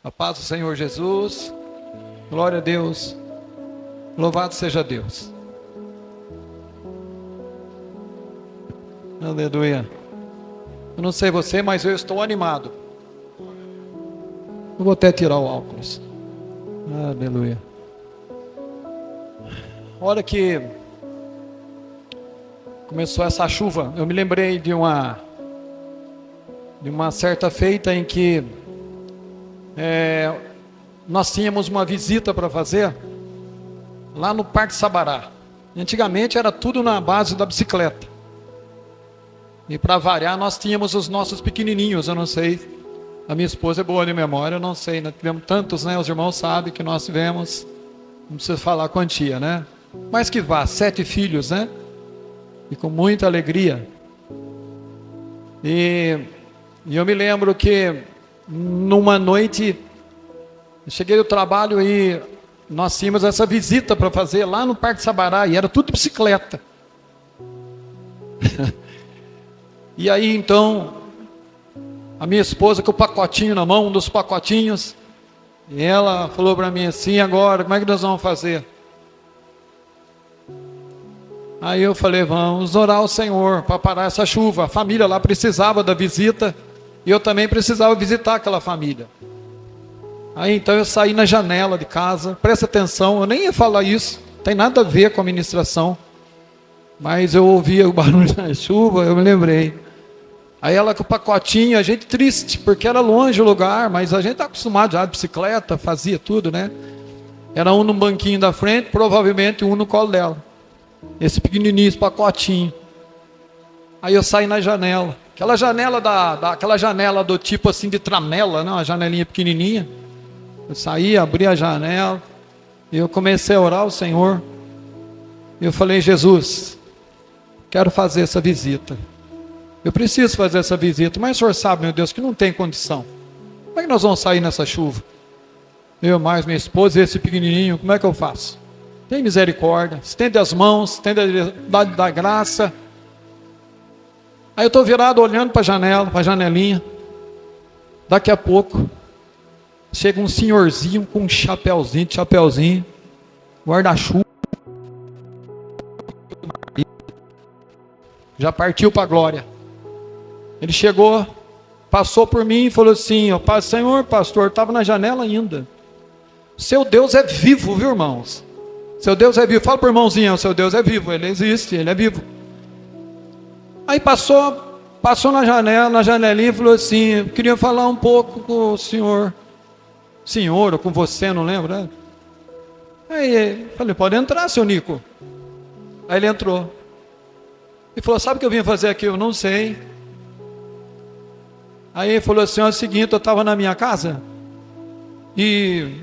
A paz do Senhor Jesus. Glória a Deus. Louvado seja Deus. Aleluia. Eu não sei você, mas eu estou animado. Eu vou até tirar o óculos. Aleluia. A hora que começou essa chuva, eu me lembrei de uma certa feita em que nós tínhamos uma visita para fazer lá no Parque Sabará. Antigamente era tudo na base da bicicleta. E para variar, nós tínhamos os nossos pequenininhos. Eu não sei, a minha esposa é boa de memória, eu não sei, nós tivemos tantos, né? Os irmãos sabem que nós tivemos, não precisa falar a quantia, né? Mas que vá, 7 filhos, né? E com muita alegria. E eu me lembro que numa noite, eu cheguei do trabalho e nós tínhamos essa visita para fazer lá no Parque Sabará, e era tudo bicicleta. E aí então, a minha esposa com o pacotinho na mão, um dos pacotinhos, e ela falou para mim assim: agora, como é que nós vamos fazer? Aí eu falei: vamos orar ao Senhor para parar essa chuva. A família lá precisava da visita, e eu também precisava visitar aquela família. Aí então eu saí na janela de casa, presta atenção, eu nem ia falar isso, não tem nada a ver com a ministração, mas eu ouvia o barulho da chuva, eu me lembrei. Aí ela com o pacotinho, a gente triste, porque era longe o lugar, mas a gente está acostumado já de bicicleta, fazia tudo, né? Era um no banquinho da frente, provavelmente um no colo dela. Esse pequenininho, esse pacotinho. Aí eu saí na janela, aquela janela aquela janela do tipo assim de tramela, né? Uma janelinha pequenininha. Eu saí, abri a janela, e eu comecei a orar ao Senhor. Eu falei: Jesus, quero fazer essa visita. Eu preciso fazer essa visita, mas o Senhor sabe, meu Deus, que não tem condição. Como é que nós vamos sair nessa chuva? Eu mais minha esposa e esse pequenininho, como é que eu faço? Tem misericórdia, estende as mãos, estende da graça. Aí eu estou virado olhando para a janela, para a janelinha. Daqui a pouco chega um senhorzinho com um chapéuzinho, guarda-chuva. Já partiu para a glória. Ele chegou, passou por mim e falou assim: Senhor pastor, estava na janela ainda. Seu Deus é vivo, viu, irmãos? Seu Deus é vivo. Fala para o irmãozinho: seu Deus é vivo, ele existe, ele é vivo. Aí passou na janela, na janelinha, e falou assim: eu queria falar um pouco com o senhor ou com você, não lembro, né? Aí falei: pode entrar, seu Nico. Aí ele entrou e falou: sabe o que eu vim fazer aqui? Eu não sei. Aí ele falou assim: é o seguinte, eu estava na minha casa e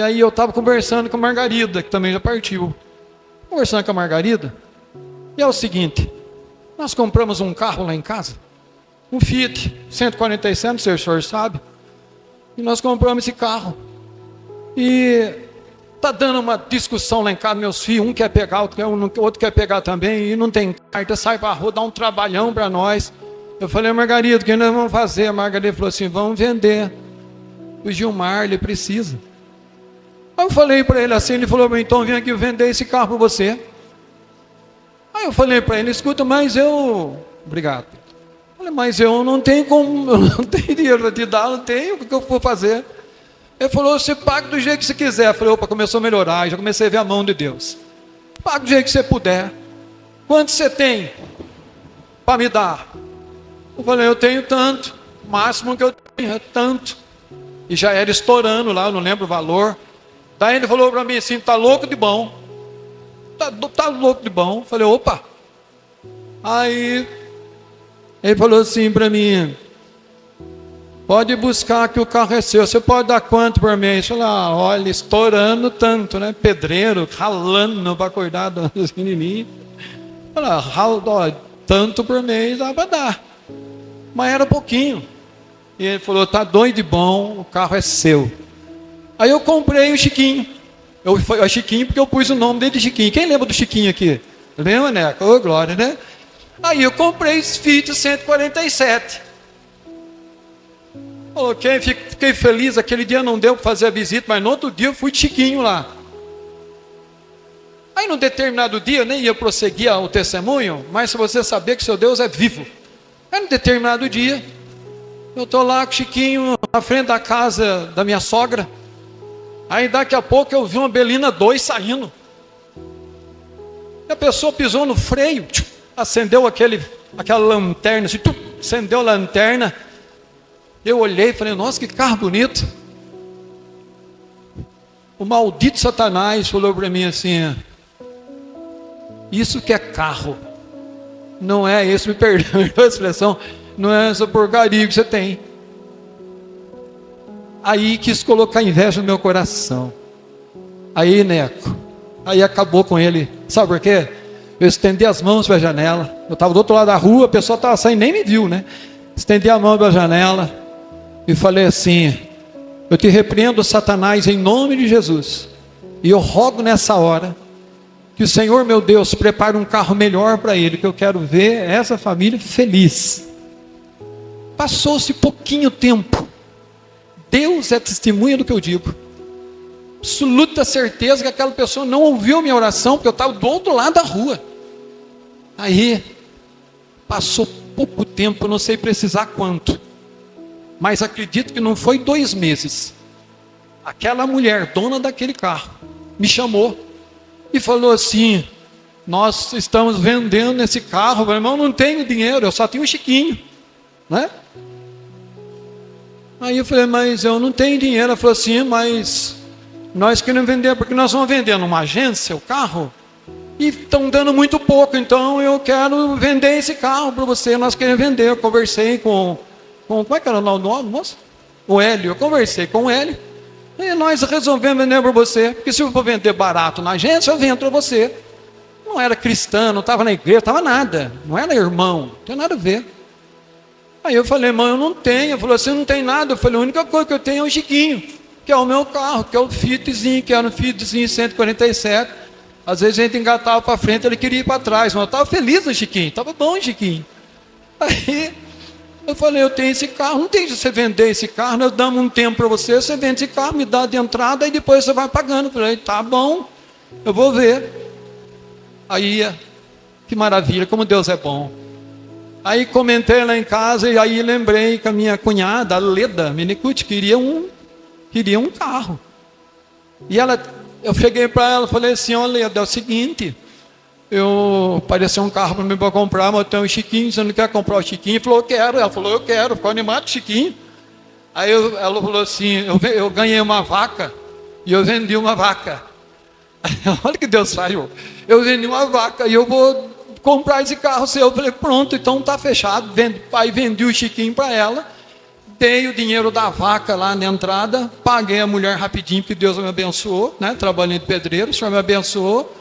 aí eu estava conversando com a Margarida, que também já partiu. Conversando com a Margarida, e é o seguinte: nós compramos um carro lá em casa, um Fiat 147, não sei se o senhor sabe, e nós compramos esse carro, e está dando uma discussão lá em casa, meus filhos, um quer pegar, outro quer pegar também, e não tem carta, sai para a rua, dá um trabalhão para nós. Eu falei: Margarida, o que nós vamos fazer? A Margarida falou assim: vamos vender. O Gilmar, ele precisa. Aí eu falei para ele assim, ele falou: então vem aqui vender esse carro para você. Aí eu falei para ele: escuta, mas eu... Obrigado. Eu falei: mas eu não tenho como, eu não tenho dinheiro para te dar, não tenho, o que eu vou fazer? Ele falou: você paga do jeito que você quiser. Eu falei: opa, começou a melhorar, já comecei a ver a mão de Deus. Paga do jeito que você puder. Quanto você tem para me dar? Eu falei: eu tenho tanto, o máximo que eu tenho é tanto. E já era estourando lá, eu não lembro o valor. Daí ele falou para mim assim: tá louco de bom. Tá louco de bom. Eu falei: opa. Aí ele falou assim para mim: pode buscar que o carro é seu. Você pode dar quanto por mês? Eu falei: olha, estourando tanto, né? Pedreiro, ralando para acordar dos menininhos. Eu falei: tanto por mês dá para dar. Mas era pouquinho. E ele falou: tá doido de bom, o carro é seu. Aí eu comprei o Chiquinho. O Chiquinho, porque eu pus o nome dele de Chiquinho. Quem lembra do Chiquinho aqui? Lembra, né? Ô, glória, né? Aí eu comprei esse Fiat 147. Ok, fiquei feliz, aquele dia não deu para fazer a visita, mas no outro dia eu fui de Chiquinho lá. Aí num determinado dia, eu nem ia prosseguir o testemunho, mas se você saber que seu Deus é vivo. Aí num determinado dia, eu estou lá com o Chiquinho, na frente da casa da minha sogra. Aí daqui a pouco eu vi uma Belina 2 saindo. E a pessoa pisou no freio, acendeu aquela lanterna, assim, acendeu a lanterna. Eu olhei e falei, nossa, que carro bonito. O maldito Satanás falou para mim assim, isso que é carro, não é isso, me perdoe a expressão, não é essa porcaria que você tem. Aí quis colocar inveja no meu coração. Aí, Neco, aí acabou com ele. Sabe por quê? Eu estendi as mãos para a janela. Eu estava do outro lado da rua, a pessoa estava saindo, nem me viu, né? Estendi a mão para a janela e falei assim, eu te repreendo, Satanás, em nome de Jesus. E eu rogo nessa hora que o Senhor, meu Deus, prepare um carro melhor para ele, que eu quero ver essa família feliz. Passou-se pouquinho tempo. Deus é testemunha do que eu digo. Absoluta certeza que aquela pessoa não ouviu minha oração, porque eu estava do outro lado da rua. Aí, passou pouco tempo, não sei precisar quanto, mas acredito que não foi 2 meses. Aquela mulher, dona daquele carro, me chamou e falou assim, nós estamos vendendo esse carro, meu irmão, não tenho dinheiro, eu só tenho o Chiquinho, né? Aí eu falei, mas eu não tenho dinheiro. Ela falou assim, mas nós queremos vender, porque nós vamos vender numa agência o carro, e estão dando muito pouco, então eu quero vender esse carro para você, nós queremos vender. Eu conversei com como é que era o nome, moço? O Hélio, eu conversei com o Hélio, e nós resolvemos vender para você, porque se eu for vender barato na agência, eu vendo para você. Não era cristão, não estava na igreja, estava nada, não era irmão, não tem nada a ver. Aí eu falei, mãe, eu não tenho. Ela falou, você não tem nada? Eu falei, a única coisa que eu tenho é o Chiquinho, que é o meu carro, que é o Fitzinho, que era um Fitzinho 147. Às vezes a gente engatava para frente, ele queria ir para trás, mas eu estava feliz no Chiquinho, estava bom o Chiquinho. Aí eu falei, eu tenho esse carro, não tem de você vender esse carro, nós damos um tempo para você, você vende esse carro, me dá de entrada, e depois você vai pagando. Eu falei, tá bom, eu vou ver. Aí, que maravilha, como Deus é bom. Aí comentei lá em casa, e aí lembrei que a minha cunhada, a Leda Minicucci, queria um carro. E eu cheguei para ela e falei assim, olha Leda, é o seguinte, parecia um carro para mim para comprar, mas eu tenho um Chiquinho, você não quer comprar o Chiquinho? Falou, eu quero. Ela falou, eu quero, ficou animado, Chiquinho. Aí ela falou assim, eu ganhei uma vaca, e eu vendi uma vaca. Olha que Deus faz, eu vendi uma vaca, e eu vou comprar esse carro seu. Eu falei, pronto, então está fechado. Aí vendi o Chiquinho para ela, dei o dinheiro da vaca lá na entrada, paguei a mulher rapidinho, porque Deus me abençoou, né? Trabalhando de pedreiro, o Senhor me abençoou,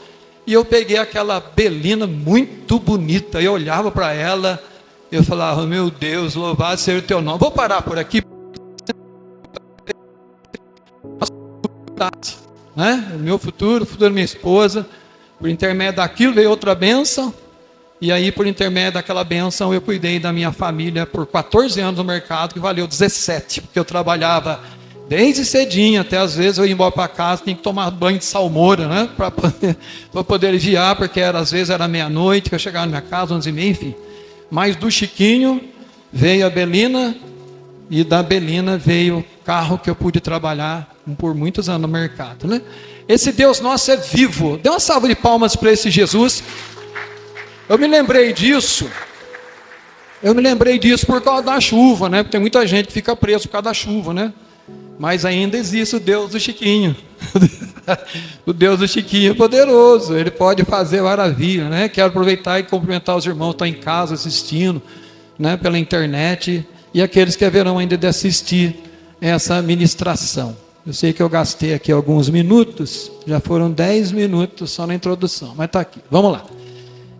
e eu peguei aquela Belina muito bonita, eu olhava para ela, eu falava, meu Deus, louvado seja o teu nome. Vou parar por aqui, né? O meu futuro, o futuro da minha esposa, por intermédio daquilo veio outra bênção. E aí, por intermédio daquela bênção, eu cuidei da minha família por 14 anos no mercado, que valeu 17, porque eu trabalhava desde cedinho, até às vezes eu ia embora para casa, tinha que tomar banho de salmoura, né, para poder aliviar, porque às vezes era meia-noite, que eu chegava na minha casa, 11h30, enfim. Mas do Chiquinho veio a Belina, e da Belina veio o carro que eu pude trabalhar por muitos anos no mercado, né? Esse Deus nosso é vivo. Dê uma salva de palmas para esse Jesus. Eu me lembrei disso por causa da chuva, né? Porque tem muita gente que fica preso por causa da chuva, né? Mas ainda existe o Deus do Chiquinho. O Deus do Chiquinho é poderoso, ele pode fazer maravilha, né? Quero aproveitar e cumprimentar os irmãos que estão em casa assistindo, né? Pela internet, e aqueles que haverão ainda de assistir essa ministração. Eu sei que eu gastei aqui alguns minutos, já foram 10 minutos só na introdução, mas está aqui, vamos lá.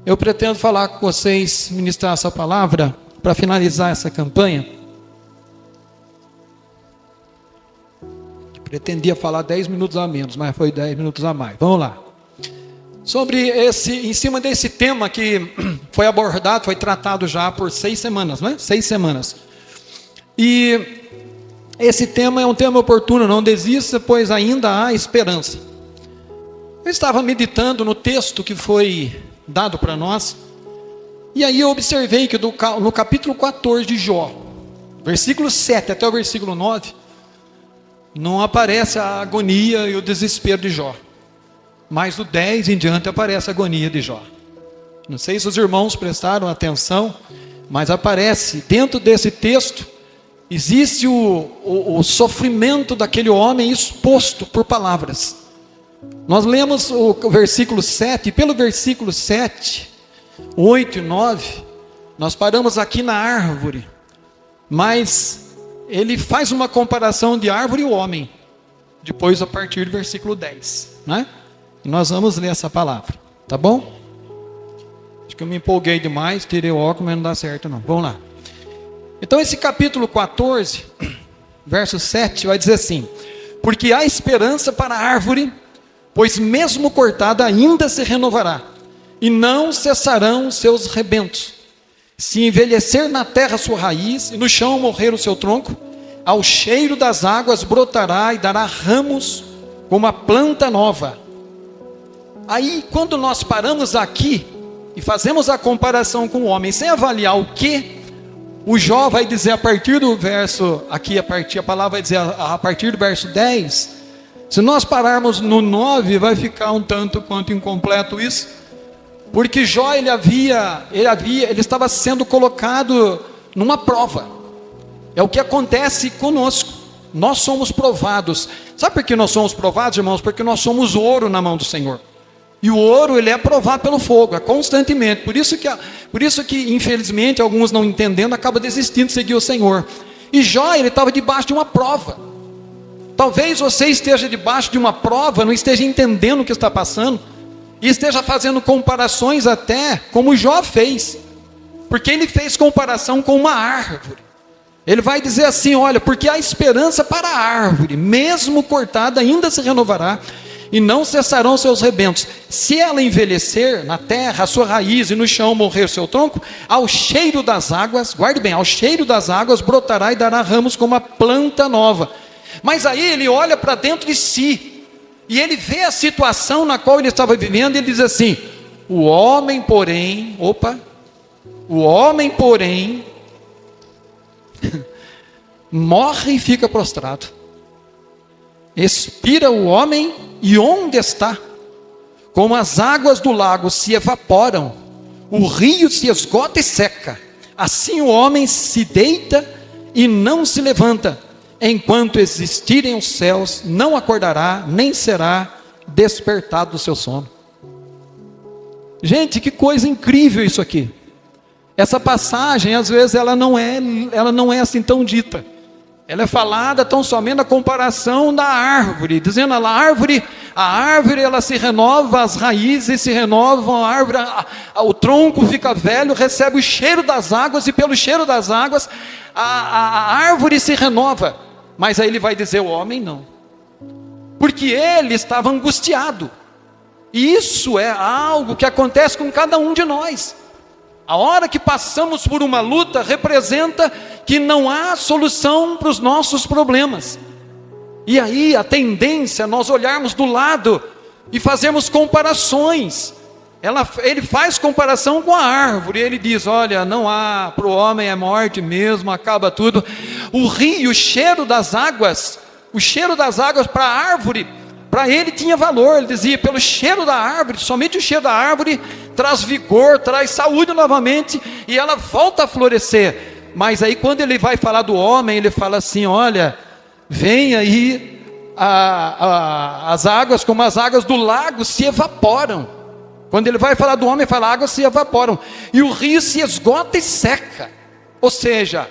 Eu pretendo falar com vocês, ministrar essa palavra, para finalizar essa campanha. Pretendia falar 10 minutos a menos, mas foi 10 minutos a mais. Vamos lá. Em cima desse tema que foi abordado, foi tratado já por 6 semanas, não é? 6 semanas. E esse tema é um tema oportuno, não desista, pois ainda há esperança. Eu estava meditando no texto que foi dado para nós, e aí eu observei que no capítulo 14 de Jó, versículo 7 até o versículo 9, não aparece a agonia e o desespero de Jó, mas do 10 em diante aparece a agonia de Jó. Não sei se os irmãos prestaram atenção, mas aparece dentro desse texto, existe o sofrimento daquele homem exposto por palavras. Nós lemos o versículo 7, e pelo versículo 7, 8 e 9, nós paramos aqui na árvore, mas ele faz uma comparação de árvore e homem, depois a partir do versículo 10, né? E nós vamos ler essa palavra, tá bom? Acho que eu me empolguei demais, tirei o óculos, mas não dá certo não, vamos lá. Então esse capítulo 14, verso 7, vai dizer assim: porque há esperança para a árvore, pois mesmo cortada ainda se renovará, e não cessarão seus rebentos. Se envelhecer na terra sua raiz, e no chão morrer o seu tronco, ao cheiro das águas brotará e dará ramos como a planta nova. Aí quando nós paramos aqui, e fazemos a comparação com o homem, sem avaliar o que o Jó vai dizer a partir do verso, aqui a palavra vai dizer a partir do verso 10, se nós pararmos no 9, vai ficar um tanto quanto incompleto isso, porque Jó ele estava sendo colocado numa prova. É o que acontece conosco, nós somos provados. Sabe por que nós somos provados, irmãos? Porque nós somos ouro na mão do Senhor. E o ouro, ele é provado pelo fogo, é constantemente. Por isso que infelizmente, alguns não entendendo, acabam desistindo de seguir o Senhor. E Jó, ele estava debaixo de uma prova. Talvez você esteja debaixo de uma prova, não esteja entendendo o que está passando, e esteja fazendo comparações até como Jó fez. Porque ele fez comparação com uma árvore. Ele vai dizer assim, olha, porque há esperança para a árvore, mesmo cortada ainda se renovará, e não cessarão seus rebentos. Se ela envelhecer na terra, a sua raiz, e no chão morrer o seu tronco, ao cheiro das águas, guarde bem, ao cheiro das águas brotará e dará ramos como a planta nova. Mas aí ele olha para dentro de si, e ele vê a situação na qual ele estava vivendo, e ele diz assim, o homem porém, morre e fica prostrado. Expira o homem, e onde está? Como as águas do lago se evaporam, o rio se esgota e seca, assim o homem se deita e não se levanta, enquanto existirem os céus, não acordará, nem será despertado do seu sono. Gente, que coisa incrível isso aqui. Essa passagem, às vezes, ela não é assim tão dita. Ela é falada tão somente na comparação da árvore, dizendo a árvore ela se renova, as raízes se renovam, a árvore, o tronco fica velho, recebe o cheiro das águas, e pelo cheiro das águas, a árvore se renova. Mas aí ele vai dizer, o homem não, porque ele estava angustiado, e isso é algo que acontece com cada um de nós. A hora que passamos por uma luta representa que não há solução para os nossos problemas. E aí a tendência é nós olharmos do lado e fazermos comparações. Ele faz comparação com a árvore, ele diz, olha, não há, para o homem é morte mesmo, acaba tudo. O rio, o cheiro das águas para a árvore, para ele tinha valor. Ele dizia, pelo cheiro da árvore, somente o cheiro da árvore traz vigor, traz saúde novamente, e ela volta a florescer. Mas aí quando ele vai falar do homem, ele fala assim, olha, vem aí as águas, como as águas do lago se evaporam. Quando ele vai falar do homem, ele fala, águas se evaporam, e o rio se esgota e seca. Ou seja,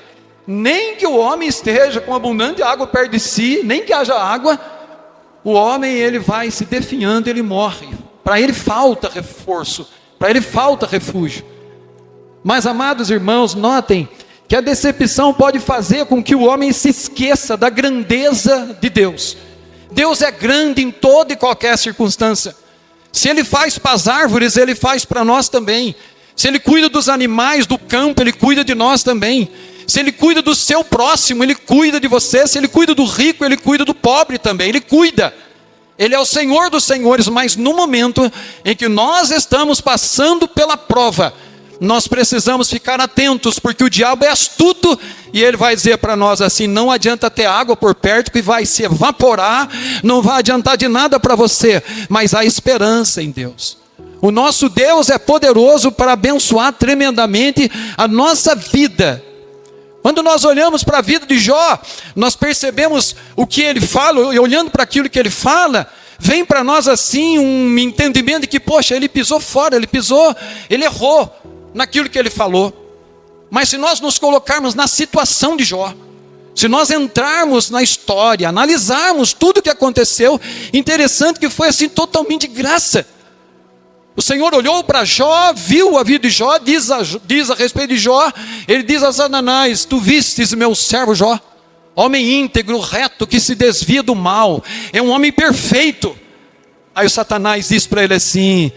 nem que o homem esteja com abundante água perto de si, nem que haja água, o homem ele vai se definhando, ele morre. Para ele falta reforço, para ele falta refúgio. Mas, amados irmãos, notem que a decepção pode fazer com que o homem se esqueça da grandeza de Deus. Deus é grande em toda e qualquer circunstância. Se Ele faz para as árvores, Ele faz para nós também. Se Ele cuida dos animais do campo, Ele cuida de nós também. Se Ele cuida do seu próximo, Ele cuida de você. Se Ele cuida do rico, Ele cuida do pobre também. Ele cuida. Ele é o Senhor dos senhores, mas no momento em que nós estamos passando pela prova, nós precisamos ficar atentos, porque o diabo é astuto, e ele vai dizer para nós assim: não adianta ter água por perto que vai se evaporar, não vai adiantar de nada para você, mas há esperança em Deus. O nosso Deus é poderoso para abençoar tremendamente a nossa vida. Quando nós olhamos para a vida de Jó, nós percebemos o que ele fala, e olhando para aquilo que ele fala, vem para nós assim um entendimento de que, poxa, ele pisou fora, ele errou naquilo que ele falou. Mas se nós nos colocarmos na situação de Jó, se nós entrarmos na história, analisarmos tudo o que aconteceu, interessante que foi assim totalmente de graça. O Senhor olhou para Jó, viu a vida de Jó, diz a respeito de Jó, ele diz a Satanás: tu vistes meu servo Jó, homem íntegro, reto, que se desvia do mal, é um homem perfeito. Aí o Satanás diz para ele assim: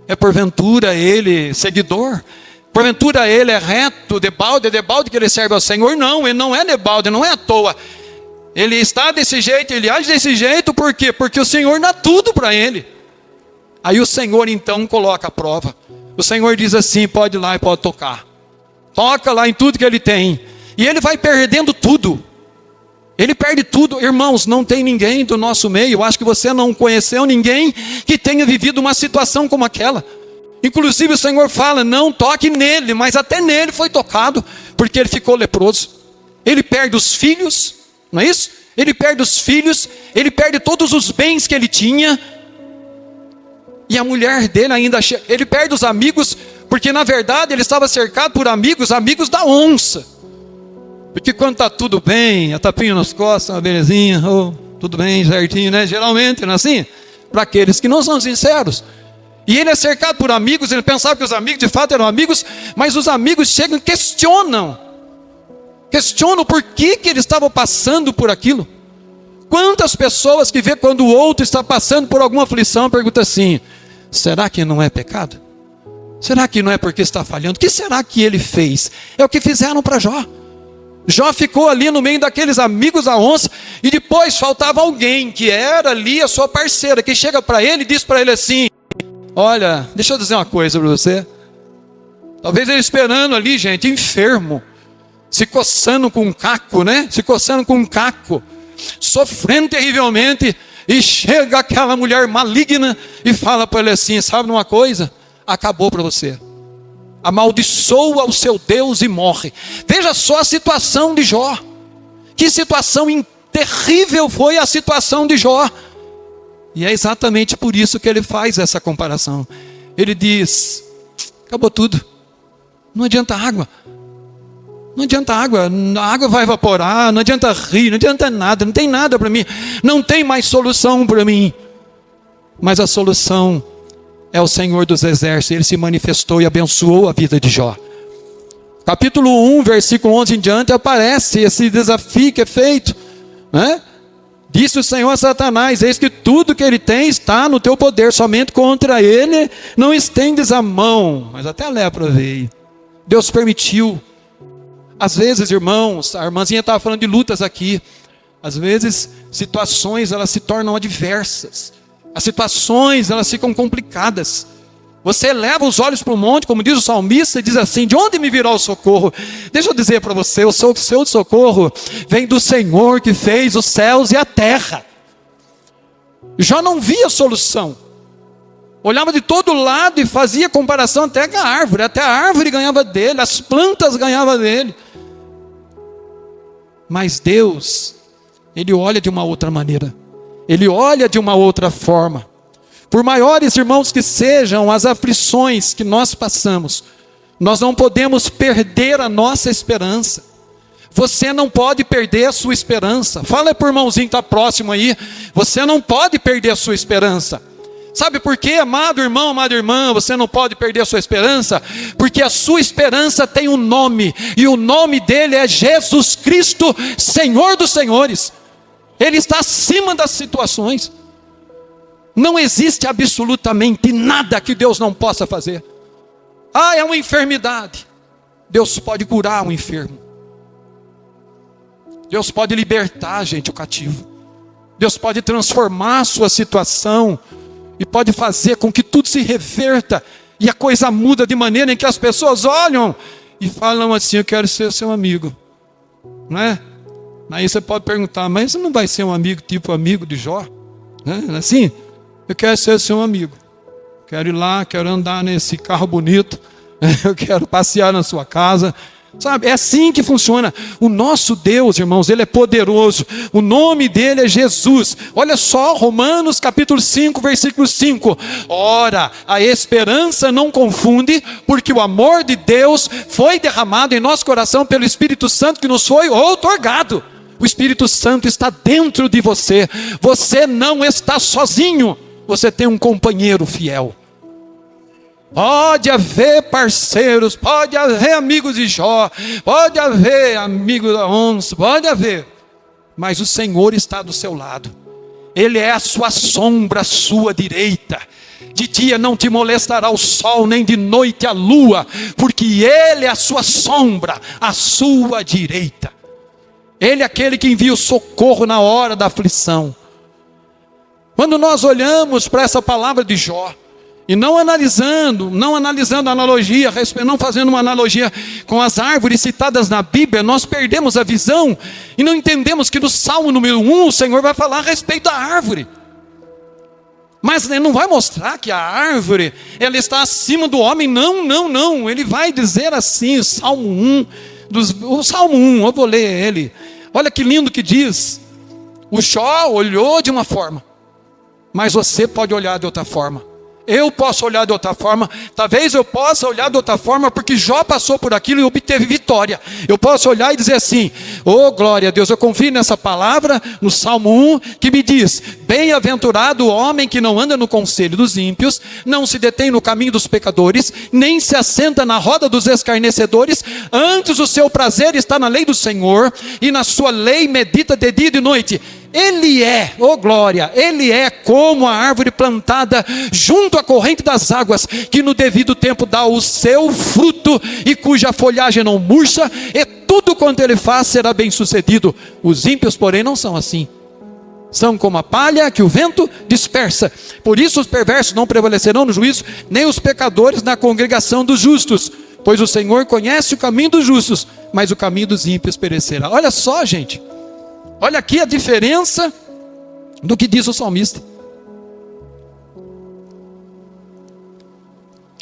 é porventura ele seguidor? Porventura ele é reto, é debalde que ele serve ao Senhor? Não, ele não é debalde, não é à toa. Ele está desse jeito, ele age desse jeito, por quê? Porque o Senhor dá tudo para ele. Aí o Senhor então coloca a prova. O Senhor diz assim: pode ir lá e pode tocar. Toca lá em tudo que ele tem. E ele vai perdendo tudo. Ele perde tudo. Irmãos, não tem ninguém do nosso meio, eu acho que você não conheceu ninguém que tenha vivido uma situação como aquela. Inclusive o Senhor fala: não toque nele, mas até nele foi tocado, porque ele ficou leproso. Ele perde os filhos, não é isso? Ele perde os filhos, ele perde todos os bens que ele tinha. E a mulher dele ainda, ele perde os amigos, porque na verdade ele estava cercado por amigos da onça. Porque quando está tudo bem, a tapinha nas costas, uma belezinha, tudo bem, certinho, né? Geralmente não é assim? Para aqueles que não são sinceros. E ele é cercado por amigos, ele pensava que os amigos de fato eram amigos, mas os amigos chegam e questionam por que ele estava passando por aquilo. Quantas pessoas que vê quando o outro está passando por alguma aflição, perguntam assim: será que não é pecado? Será que não é porque está falhando? O que será que ele fez? É o que fizeram para Jó. Jó ficou ali no meio daqueles amigos da onça, e depois faltava alguém que era ali a sua parceira, que chega para ele e diz para ele assim: olha, deixa eu dizer uma coisa para você. Talvez ele esperando ali, gente, enfermo, se coçando com um caco, né? Se coçando com um caco, sofrendo terrivelmente, e chega aquela mulher maligna e fala para ele assim: sabe uma coisa? Acabou para você. Amaldiçoa o seu Deus e morre. Veja só a situação de Jó. Que situação terrível foi a situação de Jó. E é exatamente por isso que ele faz essa comparação. Ele diz: acabou tudo. Não adianta água. Não adianta água, a água vai evaporar, não adianta rir, não adianta nada, não tem nada para mim, não tem mais solução para mim. Mas a solução é o Senhor dos Exércitos. Ele se manifestou e abençoou a vida de Jó. Capítulo 1, versículo 11 em diante, aparece esse desafio que é feito, né? Disse o Senhor a Satanás: eis que tudo que ele tem está no teu poder, somente contra ele não estendes a mão. Mas até a lepra veio. Deus permitiu. Às vezes, irmãos, a irmãzinha estava falando de lutas aqui. Às vezes, situações elas se tornam adversas. As situações elas ficam complicadas. Você eleva os olhos para o monte, como diz o salmista, e diz assim: de onde me virá o socorro? Deixa eu dizer para você, o seu socorro vem do Senhor que fez os céus e a terra. Já não via solução. Olhava de todo lado e fazia comparação até com a árvore ganhava dele, as plantas ganhavam dele. Mas Deus, Ele olha de uma outra maneira, Ele olha de uma outra forma. Por maiores, irmãos, que sejam as aflições que nós passamos, nós não podemos perder a nossa esperança. Você não pode perder a sua esperança. Fala para o irmãozinho que está próximo aí: você não pode perder a sua esperança. Sabe por quê, amado irmão, amada irmã, você não pode perder a sua esperança? Porque a sua esperança tem um nome, e o nome dele é Jesus Cristo, Senhor dos senhores. Ele está acima das situações. Não existe absolutamente nada que Deus não possa fazer. É uma enfermidade. Deus pode curar um enfermo. Deus pode libertar, gente, o cativo. Deus pode transformar a sua situação e pode fazer com que tudo se reverta e a coisa muda de maneira em que as pessoas olham e falam assim: eu quero ser seu amigo, não é? Aí você pode perguntar: mas você não vai ser um amigo tipo amigo de Jó? Não é assim? Eu quero ser seu amigo, quero ir lá, quero andar nesse carro bonito, eu quero passear na sua casa. Sabe, é assim que funciona. O nosso Deus, irmãos, Ele é poderoso. O nome dEle é Jesus. Olha só, Romanos capítulo 5, versículo 5. Ora, a esperança não confunde, porque o amor de Deus foi derramado em nosso coração pelo Espírito Santo que nos foi outorgado. O Espírito Santo está dentro de você. Você não está sozinho. Você tem um companheiro fiel. Pode haver parceiros, pode haver amigos de Jó, pode haver amigos da onça, pode haver. Mas o Senhor está do seu lado. Ele é a sua sombra, a sua direita. De dia não te molestará o sol, nem de noite a lua, porque Ele é a sua sombra, a sua direita. Ele é aquele que envia o socorro na hora da aflição. Quando nós olhamos para essa palavra de Jó, e não analisando a analogia, não fazendo uma analogia com as árvores citadas na Bíblia, nós perdemos a visão e não entendemos que no Salmo número 1 o Senhor vai falar a respeito da árvore. Mas Ele não vai mostrar que a árvore ela está acima do homem, não. Ele vai dizer assim, o Salmo 1, eu vou ler ele. Olha que lindo que diz: o Jó olhou de uma forma, mas você pode olhar de outra forma. Eu posso olhar de outra forma, talvez eu possa olhar de outra forma, porque Jó passou por aquilo e obteve vitória. Eu posso olhar e dizer assim: oh glória a Deus, eu confio nessa palavra, no Salmo 1, que me diz: bem-aventurado o homem que não anda no conselho dos ímpios, não se detém no caminho dos pecadores, nem se assenta na roda dos escarnecedores, antes o seu prazer está na lei do Senhor, e na sua lei medita de dia e de noite. Ele é, oh glória, Ele é como a árvore plantada junto à corrente das águas, que no devido tempo dá o seu fruto, e cuja folhagem não murcha, e tudo quanto ele faz será bem sucedido. Os ímpios, porém, não são assim. São como a palha que o vento dispersa. Por isso os perversos não prevalecerão no juízo, nem os pecadores na congregação dos justos. Pois o Senhor conhece o caminho dos justos, mas o caminho dos ímpios perecerá. Olha só, gente. Olha aqui a diferença do que diz o salmista.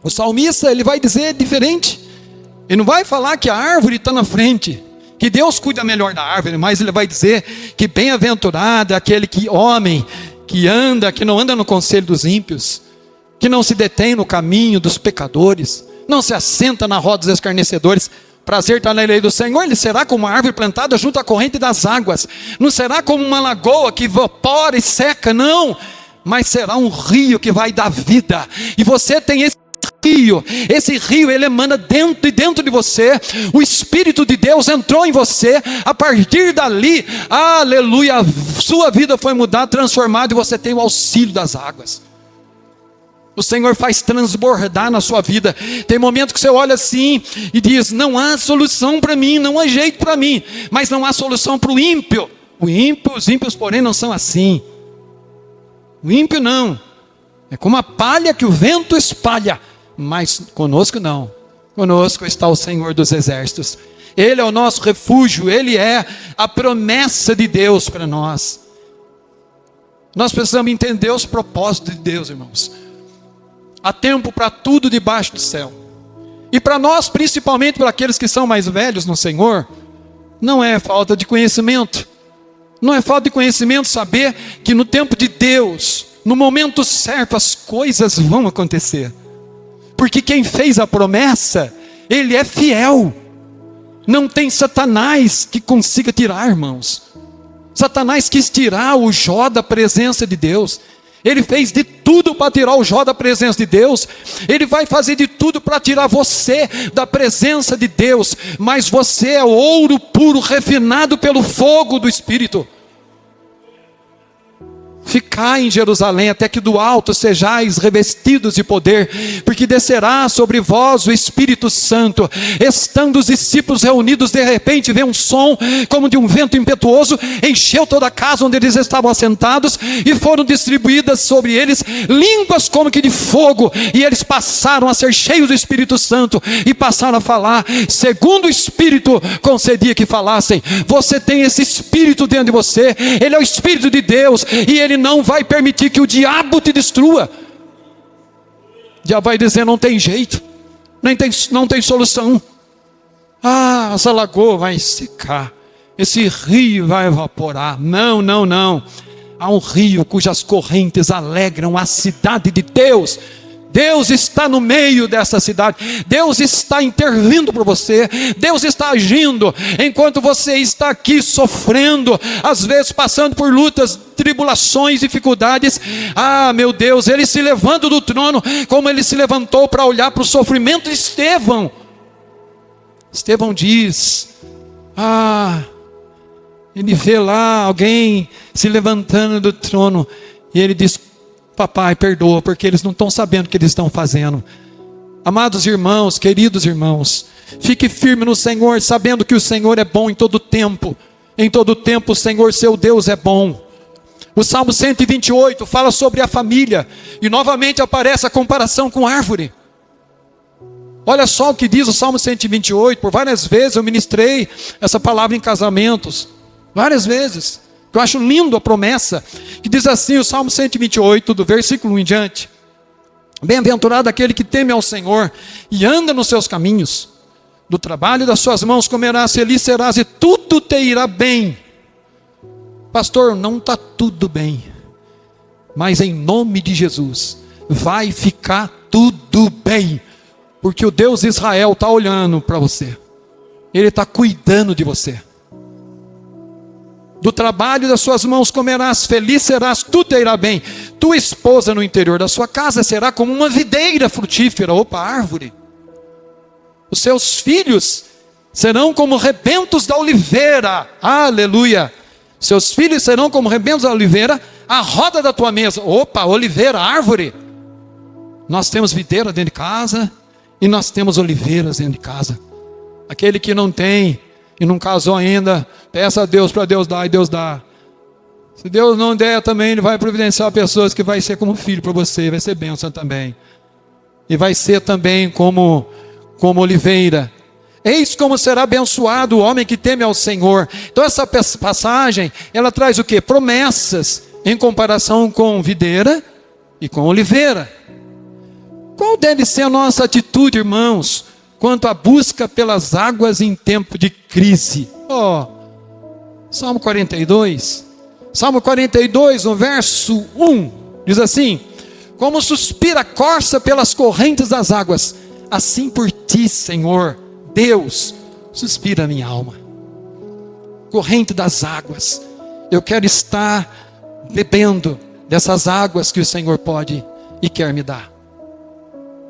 O salmista, ele vai dizer diferente. Ele não vai falar que a árvore está na frente, que Deus cuida melhor da árvore, mas ele vai dizer que bem-aventurado é aquele homem que não anda no conselho dos ímpios, que não se detém no caminho dos pecadores, não se assenta na roda dos escarnecedores. Prazer está na lei do Senhor. Ele será como uma árvore plantada junto à corrente das águas. Não será como uma lagoa que evapora e seca, não. Mas será um rio que vai dar vida. E você tem esse rio ele emana dentro de você. O Espírito de Deus entrou em você. A partir dali, aleluia, a sua vida foi mudada, transformada, e você tem o auxílio das águas. O Senhor faz transbordar na sua vida. Tem momentos que você olha assim e diz: não há solução para mim, não há jeito para mim. Mas não há solução para o ímpio. Os ímpios, porém, não são assim. O ímpio não. É como a palha que o vento espalha. Mas conosco não. Conosco está o Senhor dos exércitos. Ele é o nosso refúgio. Ele é a promessa de Deus para nós. Nós precisamos entender os propósitos de Deus, irmãos. Há tempo para tudo debaixo do céu. E para nós, principalmente para aqueles que são mais velhos no Senhor, não é falta de conhecimento. Não é falta de conhecimento saber que no tempo de Deus, no momento certo, as coisas vão acontecer. Porque quem fez a promessa, Ele é fiel. Não tem Satanás que consiga tirar, irmãos. Satanás quis tirar o Jó da presença de Deus. Ele fez de tudo para tirar o Jó da presença de Deus. Ele vai fazer de tudo para tirar você da presença de Deus. Mas você é ouro puro, refinado pelo fogo do Espírito. ficai em Jerusalém, até que do alto sejais revestidos de poder, porque descerá sobre vós o Espírito Santo. Estando os discípulos reunidos, de repente veio um som como de um vento impetuoso, encheu toda a casa onde eles estavam assentados, e foram distribuídas sobre eles línguas como que de fogo, e eles passaram a ser cheios do Espírito Santo, e passaram a falar, segundo o Espírito concedia que falassem. Você tem esse Espírito dentro de você, ele é o Espírito de Deus, e ele não vai permitir que o diabo te destrua. Já vai dizer, não tem jeito, não tem solução. Essa lagoa vai secar, esse rio vai evaporar. Não, não, não. Há um rio cujas correntes alegram a cidade de Deus. Deus está no meio dessa cidade, Deus está intervindo por você, Deus está agindo, enquanto você está aqui sofrendo, às vezes passando por lutas, tribulações, dificuldades. Meu Deus, Ele se levanta do trono, como Ele se levantou para olhar para o sofrimento de Estevão. Estevão diz, ele vê lá alguém se levantando do trono, e ele diz, papai, perdoa, porque eles não estão sabendo o que eles estão fazendo. Amados irmãos, queridos irmãos, fique firme no Senhor, sabendo que o Senhor é bom em todo tempo. Em todo tempo o Senhor seu Deus é bom. O Salmo 128 fala sobre a família, e novamente aparece a comparação com árvore. Olha só o que diz o Salmo 128, por várias vezes eu ministrei essa palavra em casamentos, várias vezes. Eu acho lindo a promessa, que diz assim, o Salmo 128, do versículo 1 em diante. Bem-aventurado aquele que teme ao Senhor e anda nos seus caminhos. Do trabalho das suas mãos comerás, feliz serás e tudo te irá bem. Pastor, não está tudo bem, mas em nome de Jesus, vai ficar tudo bem. Porque o Deus de Israel está olhando para você. Ele está cuidando de você. Do trabalho das suas mãos comerás, feliz serás, tudo te irá bem. Tua esposa no interior da sua casa será como uma videira frutífera, árvore. Os seus filhos serão como rebentos da oliveira, aleluia. Seus filhos serão como rebentos da oliveira, a roda da tua mesa, oliveira, árvore. Nós temos videira dentro de casa, e nós temos oliveiras dentro de casa. Aquele que não tem, e não casou ainda, peça a Deus para Deus dar, e Deus dá. Se Deus não der também, Ele vai providenciar pessoas que vai ser como filho para você, vai ser bênção também. E vai ser também como oliveira. Eis como será abençoado o homem que teme ao Senhor. Então essa passagem, ela traz o quê? Promessas, em comparação com videira e com oliveira. Qual deve ser a nossa atitude, irmãos, quanto à busca pelas águas em tempo de crise? Salmo 42. Salmo 42, no verso 1, diz assim: como suspira a corça pelas correntes das águas, assim por ti, Senhor, Deus, suspira a minha alma. Corrente das águas, eu quero estar bebendo dessas águas que o Senhor pode e quer me dar.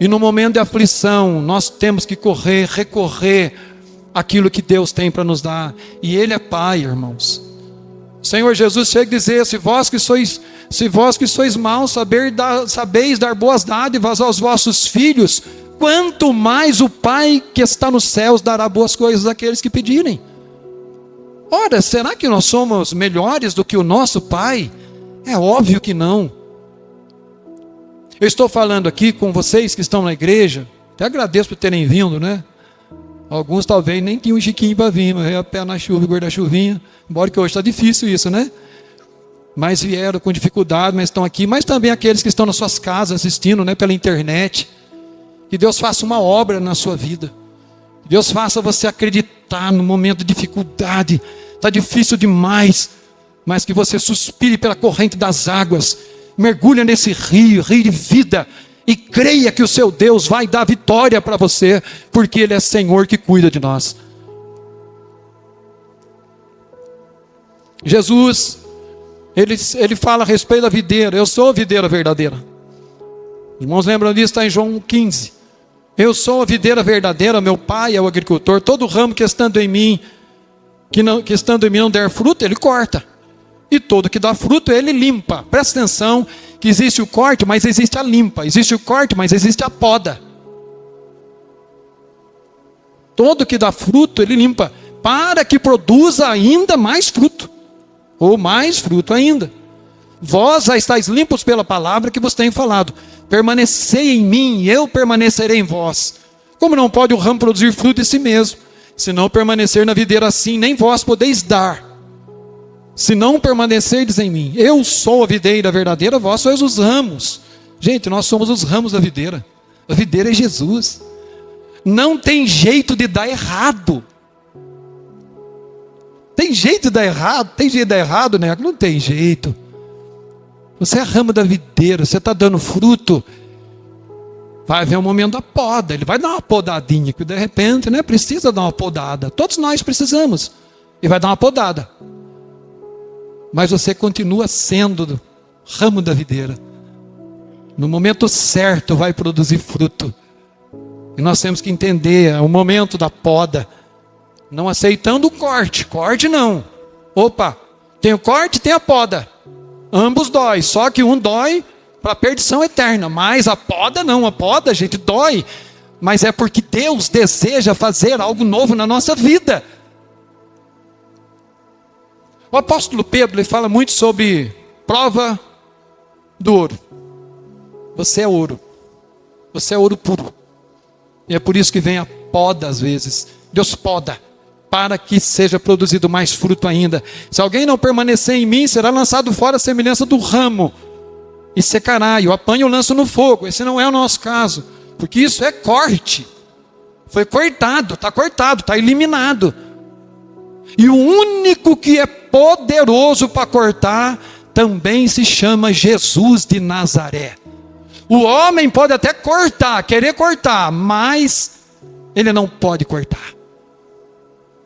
E no momento de aflição, nós temos que recorrer àquilo que Deus tem para nos dar. E Ele é Pai, irmãos. O Senhor Jesus chega a dizer, se vós que sois maus, sabeis dar boas dádivas aos vossos filhos, quanto mais o Pai que está nos céus dará boas coisas àqueles que pedirem. Ora, será que nós somos melhores do que o nosso Pai? É óbvio que não. Eu estou falando aqui com vocês que estão na igreja, até agradeço por terem vindo, né? Alguns talvez nem tinham um chiquinho para vir, mas a pé na chuva e guarda-chuvinha, embora que hoje está difícil isso, né? Mas vieram com dificuldade, mas estão aqui, mas também aqueles que estão nas suas casas assistindo, né, pela internet. Que Deus faça uma obra na sua vida. Que Deus faça você acreditar no momento de dificuldade, está difícil demais, mas que você suspire pela corrente das águas, mergulha nesse rio de vida, e creia que o seu Deus vai dar vitória para você, porque Ele é Senhor que cuida de nós. Jesus, Ele fala a respeito da videira, eu sou a videira verdadeira. Os irmãos lembram disso, está em João 15. Eu sou a videira verdadeira, meu Pai é o agricultor, todo ramo que estando em mim, que estando em mim não der fruto, Ele corta. E todo que dá fruto, ele limpa. Presta atenção que existe o corte, mas existe a limpa. Existe o corte, mas existe a poda. Todo que dá fruto, ele limpa, para que produza ainda mais fruto. Ou mais fruto ainda. Vós já estáis limpos pela palavra que vos tenho falado. Permanecei em mim, e eu permanecerei em vós. Como não pode o ramo produzir fruto em si mesmo, se não permanecer na videira assim, nem vós podeis dar. Se não permanecerdes em mim, eu sou a videira verdadeira, vós sois os ramos. Gente, nós somos os ramos da videira. A videira é Jesus. Não tem jeito de dar errado. Tem jeito de dar errado? Tem jeito de dar errado, né? Não tem jeito. Você é ramo da videira, você está dando fruto. Vai haver um momento da poda, ele vai dar uma podadinha, que de repente, né, precisa dar uma podada. Todos nós precisamos. E vai dar uma podada. Mas você continua sendo ramo da videira. No momento certo vai produzir fruto. E nós temos que entender o momento da poda. Não aceitando o corte. Corte não. Opa, tem o corte e tem a poda. Ambos dói, só que um dói para a perdição eterna. Mas a poda não, a poda, gente, dói. Mas é porque Deus deseja fazer algo novo na nossa vida. O apóstolo Pedro, ele fala muito sobre prova do ouro. Você é ouro. Você é ouro puro. E é por isso que vem a poda às vezes. Deus poda, para que seja produzido mais fruto ainda. Se alguém não permanecer em mim, será lançado fora a semelhança do ramo. E secará, e o apanho eu lanço no fogo. Esse não é o nosso caso. Porque isso é corte. Foi cortado, está eliminado. E o único que é poderoso para cortar, também se chama Jesus de Nazaré. O homem pode até cortar, querer cortar, mas ele não pode cortar.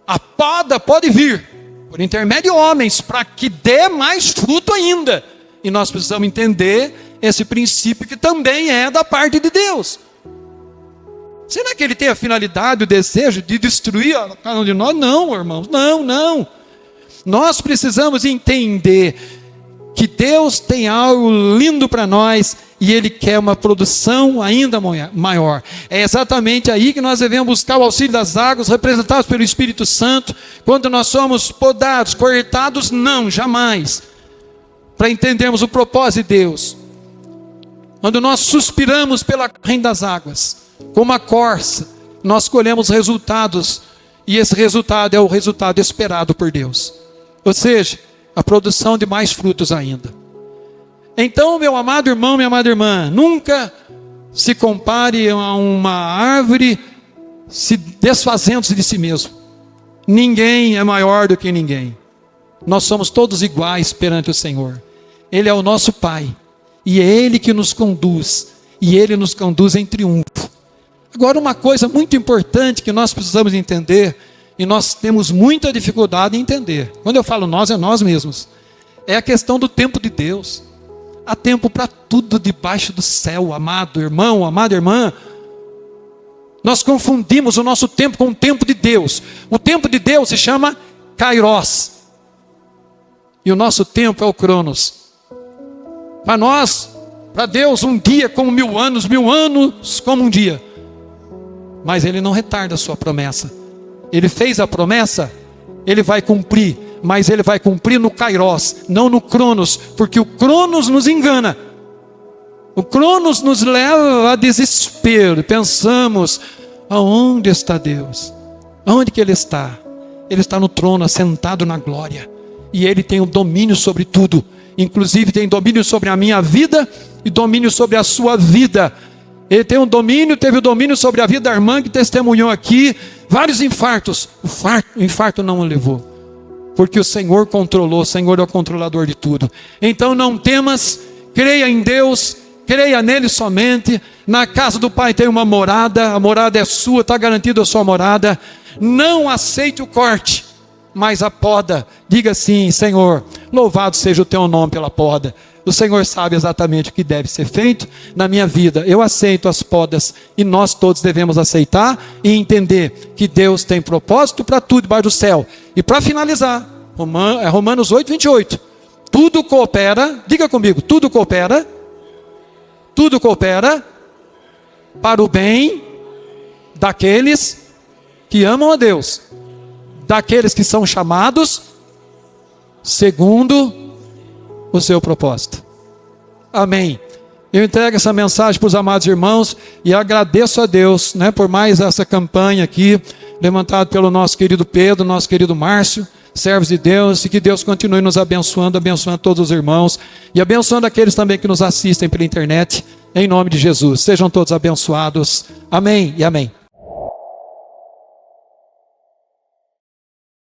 A poda pode vir, por intermédio de homens, para que dê mais fruto ainda. E nós precisamos entender esse princípio que também é da parte de Deus. Será que ele tem a finalidade, o desejo de destruir cada um de nós? Não, irmãos, não. Nós precisamos entender que Deus tem algo lindo para nós e Ele quer uma produção ainda maior. É exatamente aí que nós devemos buscar o auxílio das águas, representados pelo Espírito Santo, quando nós somos podados, cortados, não, jamais. Para entendermos o propósito de Deus. Quando nós suspiramos pela corrente das águas, como a corça, nós colhemos resultados, e esse resultado é o resultado esperado por Deus. Ou seja, a produção de mais frutos ainda. Então, meu amado irmão, minha amada irmã, nunca se compare a uma árvore se desfazendo-se de si mesmo. Ninguém é maior do que ninguém. Nós somos todos iguais perante o Senhor. Ele é o nosso Pai, e é Ele que nos conduz, e Ele nos conduz em triunfo. Agora, uma coisa muito importante que nós precisamos entender, e nós temos muita dificuldade em entender. Quando eu falo nós, é nós mesmos. É a questão do tempo de Deus. Há tempo para tudo debaixo do céu, amado irmão, amada irmã. Nós confundimos o nosso tempo com o tempo de Deus. O tempo de Deus se chama Kairos. E o nosso tempo é o Cronos. Para nós, para Deus, um dia como 1000 anos, 1000 anos como um dia. Mas Ele não retarda a sua promessa. Ele fez a promessa, Ele vai cumprir. Mas Ele vai cumprir no Kairos, não no Cronos. Porque o Cronos nos engana. O Cronos nos leva a desespero. Pensamos, aonde está Deus? Aonde que Ele está? Ele está no trono, assentado na glória. E Ele tem o domínio sobre tudo. Inclusive tem domínio sobre a minha vida e domínio sobre a sua vida. Ele tem um domínio, teve o domínio sobre a vida da irmã que testemunhou aqui. Vários infartos. O infarto não o levou. Porque o Senhor controlou, o Senhor é o controlador de tudo. Então não temas, creia em Deus, creia nele somente. Na casa do Pai tem uma morada, a morada é sua, está garantida a sua morada. Não aceite o corte, mas a poda. Diga assim, Senhor, louvado seja o teu nome pela poda. O Senhor sabe exatamente o que deve ser feito na minha vida. Eu aceito as podas e nós todos devemos aceitar e entender que Deus tem propósito para tudo debaixo do céu. E para finalizar, Romanos 8, 28. tudo coopera, diga comigo, tudo coopera para o bem daqueles que amam a Deus, daqueles que são chamados segundo o seu propósito. Amém. Eu entrego essa mensagem para os amados irmãos e agradeço a Deus, né, por mais essa campanha aqui, levantada pelo nosso querido Pedro, nosso querido Márcio, servos de Deus, e que Deus continue nos abençoando, abençoando todos os irmãos e abençoando aqueles também que nos assistem pela internet, em nome de Jesus. Sejam todos abençoados. Amém e amém.